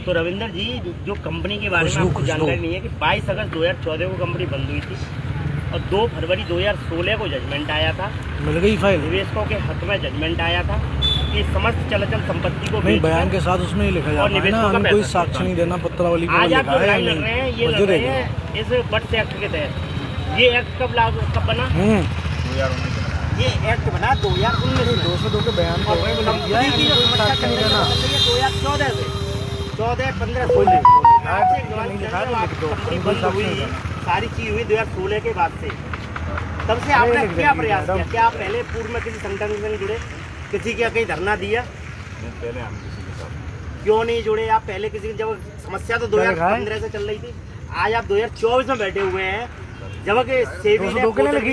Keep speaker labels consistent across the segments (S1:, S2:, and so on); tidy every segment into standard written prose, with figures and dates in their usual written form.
S1: तो रविंदर जी, जो कंपनी के बारे में आपको जानकारी नहीं है कि 22 अगस्त 2014 को कंपनी बंद हुई थी और 2 फरवरी 2016 को जजमेंट आया था।
S2: मिल गई फाइल,
S1: निवेशकों के हक में जजमेंट आया था कि समस्त चल संपत्ति को
S2: नहीं, बयान के साथ उसमें ही लिखा जाता है ना, हमें कोई साक्ष्य नहीं देना, पत्रावली
S1: आज आप जो लड़ाई लड़ रहे हैं, ये लड़ रहे हैं इस बट्स एक्ट के तहत। ये एक्ट कब बना?
S2: 2019
S1: ये एक्ट बना 2019 में।
S2: 202 के बयान को
S1: 2014 से 14-15-16 सारी चीज हुई 2016 के बाद से। तब से आपने क्या प्रयास किया? क्या आप पहले पूर्व में किसी संगठन से जुड़े, किसी के कहीं धरना दिया?
S2: पहले हम किसी के साथ
S1: क्यों नहीं जुड़े आप? पहले किसी की जब समस्या तो 2015 से चल रही थी, आज आप 2024 में बैठे हुए हैं, जबकि सेबी ने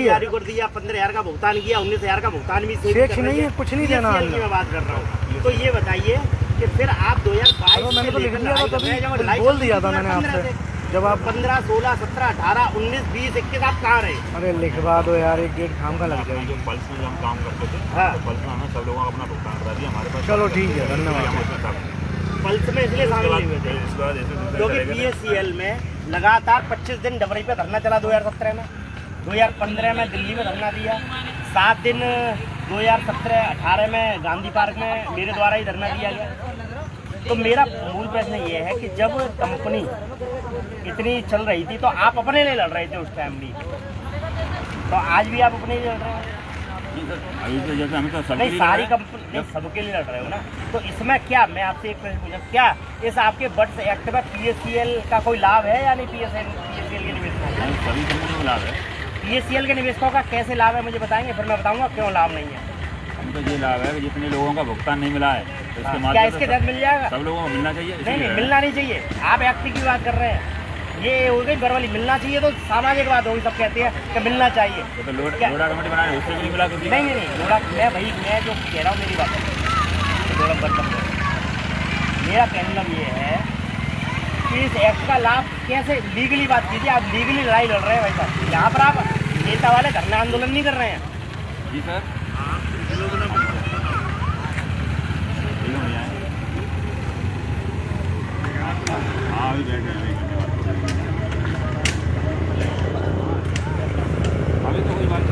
S1: जारी कर दिया, 15,000 का भुगतान किया, 19,000 का भुगतान भी सेबी कर रही है।
S2: कुछ नहीं देना
S1: की मैं बात कर रहा हूँ। तो ये बताइए कि फिर आप 2022
S2: मैंने तो लिख दिया था, तभी बोल दिया था मैंने आपसे, जब आप
S1: 15, 16, 17, 18, 19, 20, 21 आप कहाँ रहे?
S2: अरे लिखवा दो यार, एक डेढ़ काम का लग जाएगा।
S3: जो पल्स में हम काम करते थे,
S1: हाँ।
S3: तो पल्स में हमें सब लोगों का अपना भुगतान करा दिया हमारे पास।
S2: चलो ठीक है, धन्यवाद।
S1: पल्स में इसलिए शामिल नहीं हुए थे क्योंकि PACL में लगातार 25 दिन डबरी पे धरना चला 2017 में, 2015 में दिल्ली में धरना दिया, 7 दिन 2017-18 में गांधी पार्क में मेरे द्वारा ही धरना दिया गया। तो मेरा मूल प्रश्न ये है कि जब कंपनी इतनी चल रही थी तो आप अपने लिए लड़ रहे थे उस टाइम भी, तो आज भी आप अपने लिए लड़ रहे हैं?
S3: अभी तो जैसे हमें तो
S1: नहीं, सारी कंपनी सबके लिए लड़ रहे हो ना, तो इसमें क्या, मैं आपसे एक प्रश्न पूछा, क्या इस आपके बट्स एक्ट में PACL का कोई लाभ है या नहीं? PACL के निवेशकों का
S3: सभी कंपनियों को लाभ है।
S1: PACL के निवेशकों का कैसे लाभ है मुझे बताएंगे, फिर मैं बताऊंगा क्यों लाभ नहीं है।
S3: हमको ये लाभ है कि जितने लोगों का भुगतान नहीं मिला है तो इसके
S1: क्या
S3: माध्यम
S1: इसके
S3: से
S1: तहत मिल जाएगा?
S3: सब लोगों को मिलना चाहिए।
S1: नहीं, मिलना नहीं चाहिए। आप एक्ट की बात कर रहे हैं, ये हो गई बरवाली। मिलना चाहिए तो सामाजिक बात होगी, सब कहते हैं कि मिलना चाहिए।
S3: तो लोड़ा कमेटी बनाने उससे भी नहीं मिला क्योंकि
S1: नहीं, लोड़ा मैं जो कह रहा हूँ मेरी बात है, मेरा कहना ये है कि इस एक्ट का लाभ कैसे लीगली बात कीजिए। आप लीगली लड़ाई लड़ रहे हैं भाई साहब, यहाँ पर आप नेता वाले धरना आंदोलन नहीं कर रहे हैं।
S3: जी सर, हाँ अभी बैठ गए, अभी तो कोई बात नहीं।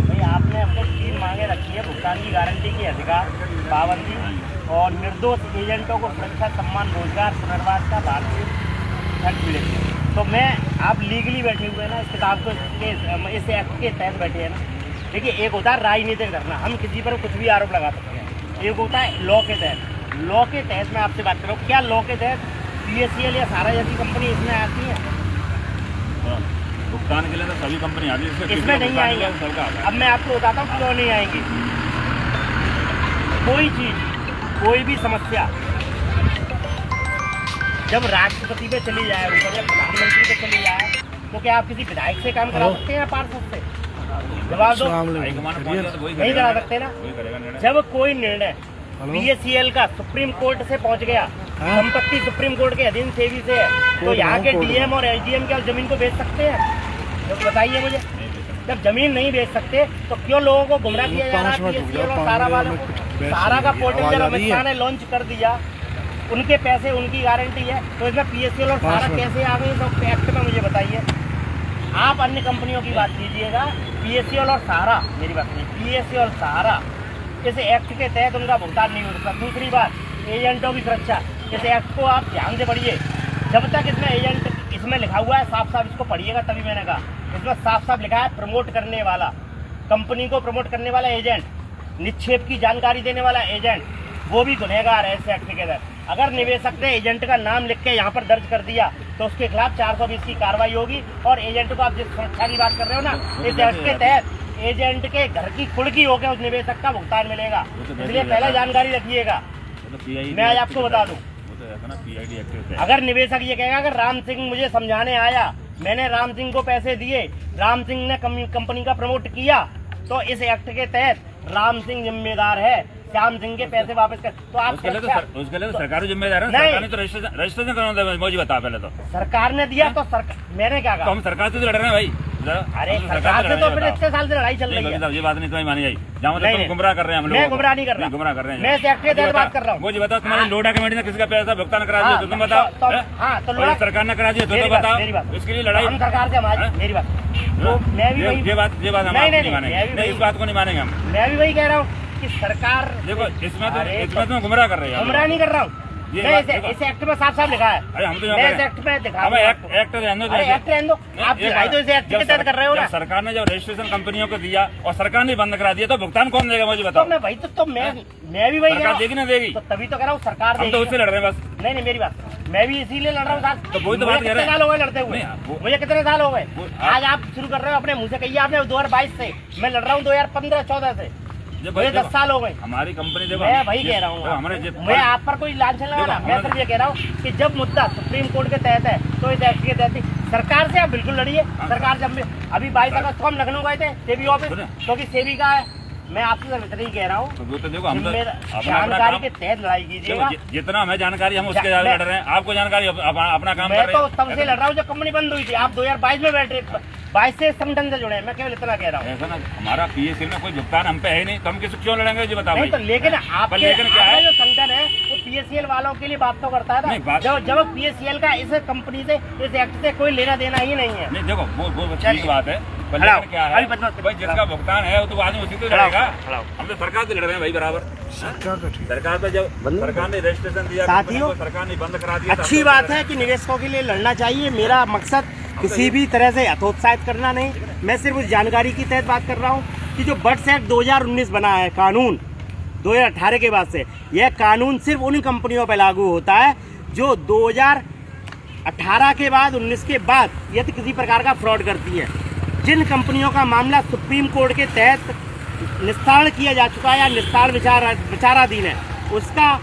S1: भाई आपने अपने 3 मांगे रखी है: भुगतान की गारंटी की अधिकार पाबंदी और निर्दोष एजेंटों को सुरक्षा, सम्मान, रोजगार, पुनर्वास का भारतीय खर्च मिले। तो मैं, आप लीगली बैठे हुए हैं ना, इस किताब को इस एक्ट के तहत बैठे हैं ना। देखिए, एक होता है राजनीतिक धरना, हम किसी पर कुछ भी आरोप लगा सकते हैं। एक होता है लॉ के तहत। लॉ के तहत मैं आपसे बात कर रहा हूँ, क्या लॉ के तहत PACL या सारा जैसी कंपनी इसमें आती है?
S3: भुगतान के लिए तो सभी कंपनी आती है,
S1: इसमें नहीं आएंगे। अब मैं आपको बताता हूँ क्यों नहीं आएंगी। कोई चीज, कोई भी समस्या जब राष्ट्रपति पे चली जाए, ऊपर जब प्रधानमंत्री पे चली जाए, तो क्या आप किसी विधायक से काम करा सकते हैं या पार्षद से? जवाब दो। नहीं करा सकते ना। जब कोई निर्णय PACL का सुप्रीम कोर्ट से पहुंच गया, संपत्ति सुप्रीम कोर्ट के अधीन सेवी से है, तो यहाँ के DM और SDM क्या जमीन को बेच सकते हैं? तो बताइए मुझे। जब जमीन नहीं बेच सकते तो क्यों लोगों को गुमराह किया जा रहा है? PACL और सारा वालों को, सारा का पोर्टल जब अमित शाह ने लॉन्च कर दिया, उनके पैसे, उनकी गारंटी है, तो इसमें PACL और सारा कैसे आ गई? तो एक्ट में मुझे बताइए। आप अन्य कंपनियों की बात कीजिएगा, PACL और सारा, मेरी बात नहीं, PACL और सारा इस एक्ट के तहत उनका भुगतान नहीं हो सकता। दूसरी बात, एजेंटों की सुरक्षा, इस एक्ट को आप ध्यान से पढ़िए। जब तक इसमें एजेंट, इसमें लिखा हुआ है साफ साफ, इसको पढ़िएगा तभी मैंने कहा, इसमें साफ साफ लिखा है प्रमोट करने वाला, कंपनी को प्रमोट करने वाला एजेंट, निक्षेप की जानकारी देने वाला एजेंट, वो भी गुनहगार है इस एक्ट के तहत। अगर निवेशक ने एजेंट का नाम लिख के यहाँ पर दर्ज कर दिया तो उसके खिलाफ 420 की कार्रवाई होगी। और एजेंट को आप जिस सुरक्षा की बात कर रहे हो ना, इस एक्ट के तहत एजेंट के घर की कुर्की होकर उस निवेशक का भुगतान मिलेगा, इसलिए पहले जानकारी रखिएगा। मैं आज आपको बता दूं, अगर निवेशक ये कहेगा अगर राम सिंह मुझे समझाने आया, मैंने राम सिंह को पैसे दिए, राम सिंह ने कंपनी का प्रमोट किया, तो इस एक्ट के तहत राम सिंह जिम्मेदार है। श्याम सिंह के पैसे वापस कर, तो आप
S3: उसके लिए तो सरकार जिम्मेदार है। सरकार ने तो रजिस्ट्रेशन करवाना था, मुझे बता पहले तो
S1: सरकार ने दिया तो मैंने क्या
S3: तो
S1: कहा?
S3: हम सरकार से तो लड़ रहे हैं भाई।
S1: अरे सरकार से तो फिर इतने साल से लड़ाई चल रही है।
S3: ये बात नहीं तुम्हें मानी जाए, जहाँ मतलब तुम गुमराह कर रहे हैं हम लोग।
S1: मैं गुमराह नहीं कर रहा,
S3: गुमराह कर रहे हैं।
S1: मैं सेक्टर के तहत बात कर रहा हूँ।
S3: मुझे बताओ तुम्हारे लोडा कमेटी ने किसका पैसा भुगतान करा दिया तो तुम बताओ।
S1: हाँ तो लोडा
S3: सरकार ने करा दिया तो बताओ, इसके लिए लड़ाई
S1: हम सरकार से हमारी, मेरी बात तो मैं भी वही,
S3: ये बात हम नहीं मानेंगे, इस बात को नहीं मानेंगे हम।
S1: मैं भी वही कह रहा हूँ कि सरकार
S3: देखो इसमें तुम गुमराह कर रहे हो।
S1: गुमराह नहीं कर रहा हूँ, इस एक्ट में साफ साफ लिखा है।
S3: अरे हम तो
S1: मैं इस एक्ट में दिखा,
S3: एक्ट
S1: एक्ट रहने दो, आप दिखाई दो, इसे एक्ट के तहत कर रहे हो ना।
S3: सरकार ने जब रजिस्ट्रेशन कंपनियों को दिया और सरकार ने बंद करा दिया तो भुगतान कौन देगा मुझे बताओ?
S1: तो मैं वही तो मैं भी वही
S3: सरकार देगी ना देगी,
S1: तो तभी तो कह रहा हूँ सरकार
S3: हम तो उससे लड़ रहे हैं बस।
S1: नहीं मेरी बात, मैं भी इसीलिए लड़ रहा हूँ साथ।
S3: तो वही तो बात कह रहे हैं।
S1: कितने साल हो गए लड़ते हुए? मुझे कितने साल हो गए? आज आप शुरू कर रहे हो अपने मुँह से, कहिए आपने 2022 से, मैं लड़ रहा हूँ 2015-14 से, मुझे 10 साल हो गए।
S3: हमारी कंपनी देखो,
S1: मैं वही कह रहा हूँ, मैं आप पर कोई लांछन लगाना, मैं सिर्फ ये कह रहा हूँ कि जब मुद्दा सुप्रीम कोर्ट के तहत है तो इस एक्ट के तहत सरकार से आप बिल्कुल लड़िए। सरकार जब अभी 22 अगस्त को हम लखनऊ गए थे सेबी ऑफिस, क्योंकि सेबी का है, मैं आपसे सिर्फ इतना ही कह रहा हूँ, जानकारी के तहत लड़ाई कीजिएगा।
S3: जितना हमें जानकारी हम उसके लड़ रहे हैं, आपको जानकारी अपना काम कर रहे हैं।
S1: मैं तो तब से लड़ रहा हूँ जब कंपनी बंद हुई थी, आप 2022 में बैठे, 22 से संगठन से जुड़े हैं, मैं केवल इतना कह रहा हूँ।
S3: ऐसा ना, हमारा पीएसएल में कोई भुगतान हम पे है नहीं, तो हम किस क्यों लड़ेंगे जी बताओ?
S1: नहीं तो लेकिन आप
S3: क्या है
S1: जो संगठन है वो पीएससीएल वालों के लिए बात तो करता है ना, जब पीएससीएल का इस कंपनी से, इस एक्ट से कोई लेना देना ही नहीं है।
S3: नहीं देखो वो ठीक बात है, क्या है भाई, जिसका भुगतान है वो तो आदमी उसी को लड़ेगा। हम तो सरकार से लड़ रहे हैं भाई बराबर। सरकार पे जब सरकार ने रजिस्ट्रेशन दिया,
S1: साथियों
S3: सरकार ने बंद करा दिया।
S1: अच्छी बात है कि निवेशकों के लिए लड़ना चाहिए, मेरा मकसद किसी भी तरह से हतोत्साहित करना नहीं, मैं सिर्फ उस जानकारी की तहत बात कर रहा हूँ कि जो बड्स एक्ट 2019 बना है कानून 2018 के बाद से, यह कानून सिर्फ उन कंपनियों पर लागू होता है जो 2018 के बाद 19 के बाद यदि किसी प्रकार का फ्रॉड करती है। जिन कंपनियों का मामला सुप्रीम कोर्ट के तहत निस्तारण किया जा चुका है या निस्तारण विचाराधीन है, उसका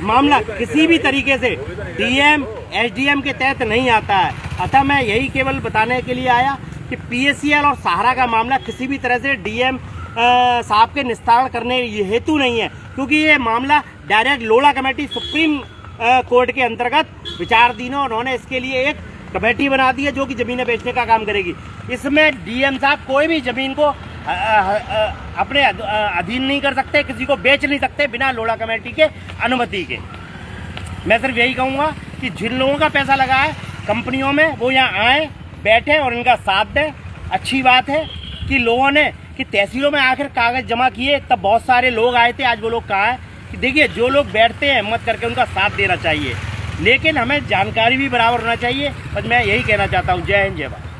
S1: मामला किसी भी तरीके से डीएम एसडीएम के तहत नहीं आता है। अतः मैं यही केवल बताने के लिए आया कि पीएससीएल और सहारा का मामला किसी भी तरह से डीएम साहब के निस्तारण करने हेतु नहीं है, क्योंकि ये मामला direct Lodha committee supreme court के अंतर्गत विचाराधीन है। उन्होंने इसके लिए एक कमेटी बना दी है जो कि जमीनें बेचने का काम करेगी। इसमें डीएम साहब कोई भी जमीन को अपने अधीन नहीं कर सकते, किसी को बेच नहीं सकते बिना लोढ़ा कमेटी के अनुमति के। मैं सिर्फ यही कहूँगा कि जिन लोगों का पैसा लगा है कंपनियों में वो यहाँ आए, बैठे और इनका साथ दें। अच्छी बात है कि लोगों ने कि तहसीलों में आखिर कागज जमा किए, तब बहुत सारे लोग आए थे, आज वो लोग कहाँ हैं? कि देखिए जो लोग बैठते हैं हिम्मत करके उनका साथ देना चाहिए, लेकिन हमें जानकारी भी बराबर होना चाहिए। बस मैं यही कहना चाहता हूँ। जय हिंद जय भारत।